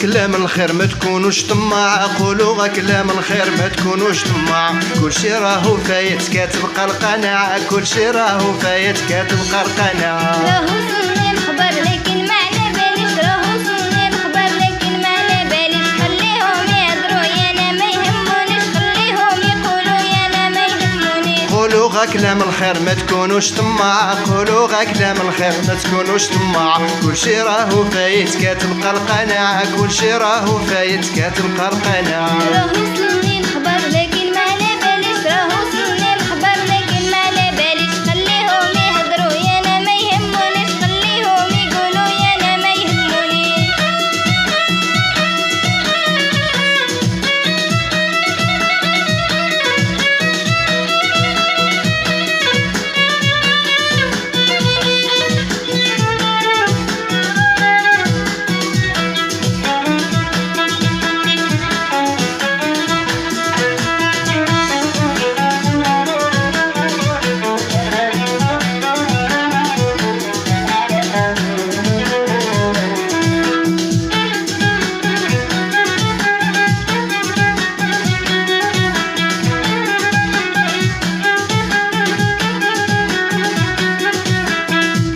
كلام الخير ما تكونوش طماع، قولوا كلام الخير ما تكونوش طماع. كلشي راهو فايت كتبقى القناعة، كلشي راهو فايت كتبقى القناعة. راهو وصلني الخبر لكن ما على باليش، راهو وصلني الخبر لكن ما على باليش. خليهم يهضروا يانا ما يهمونيش، خليهم يقولوا يانا ما يهمونيش. قولوا كلام الخير ما تكونوش طماع، قولوا كلام الخير ما تكونوش طماع. كلشي راهو فايت كتبقى القناعة، كلشي راهو فايت كتبقى القناعة. راهو وصلني الخبر لكن ما على باليش، راهو وصلني الخبر لكن ما على باليش. خليهم يهضروا يانا ما يهمونيش، خليهم يقولوا يانا ما يهمونيش.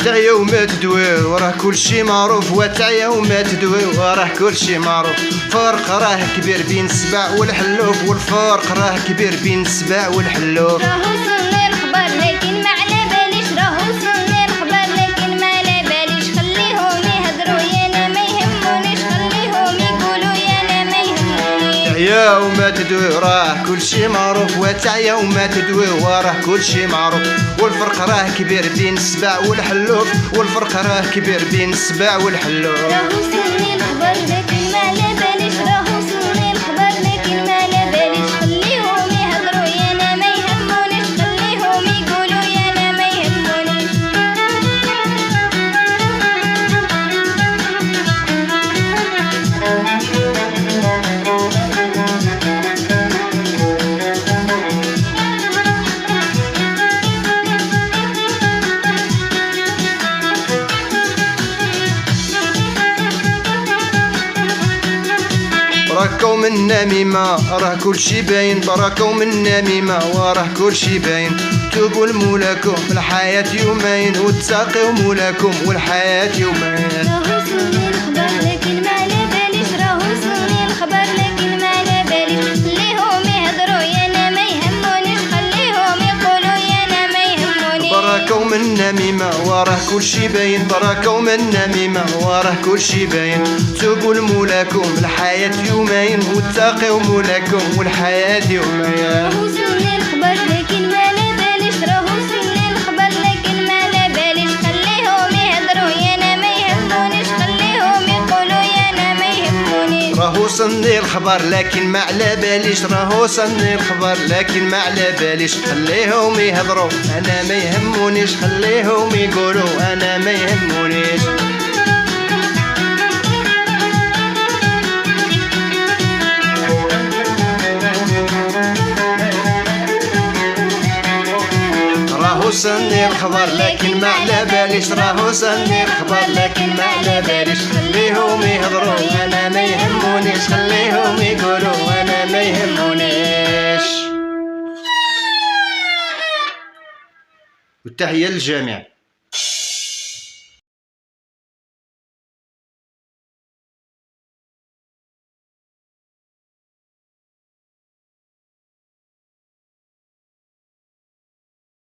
تعيا وما تدوي وراه كلشي معروف، وتعيا وما تدوي وراه كلشي معروف. فرق راه كبير بين السبع والحلوف، والفرق راه كبير بين السبع والحلوف. راهو وصلني الخبر لكن ما على باليش، راهو وصلني الخبر لكن ما على باليش. خليهم يهضروا يانا ما يهمونيش، خليهم يقولوا يانا ما يهمونيش. تعيا وما تدوي راه كلشي معروف، وتعيا وما تدوي وراه كلشي معروف. والفرق راه كبير بين السبع والحلوف، والفرق راه كبير بين السبع والحلوف. راهو وصلني الخبر لكن ما على باليش، راهو وصلني الخبر لكن ما على باليش. خليهم يهضروا يانا ما يهمونيش، خليهم يقولوا يانا ما يهمونيش. راكو من النميمة راه كلشي باين، براكو من النميمة وراه كلشي باين. توبوا لمولاكم الحياة يومين، وتساقيو مولاكم والحياة يومين. راهو وصلني الخبر لكن ما على باليش، راهو وصلني الخبر لكن ما على باليش. خليهم يهضروا يانا ما يهمونيش، خليهم يقولوا يانا ما يهمونيش. براكو من النميمة وراه كلشي باين، براكو من النميمة وراه كلشي باين. توبوا لمولاكم الحياة يومين، وتساقيو مولاكم والحياة يومين. راهو وصلني الخبر لكن ما على باليش، راهو وصلني الخبر لكن ما على باليش. خليهم يهضروا يانا ما يهمونيش، خليهم يقولوا يانا ما يهمونيش. راهو وصلني الخبر لكن ما على باليش، راهو وصلني الخبر لكن ما على باليش. خليهم يهضروا انا ما يهمونيش، خليهم يقولوا انا ما يهمونيش. راهو وصلني الخبر لكن ما على باليش، راهو وصلني الخبر لكن ما على باليش. خليهم يهضروا انا ما يهمونيش، خليهم يقولوا انا ما يهمونيش. والتحية للجميع.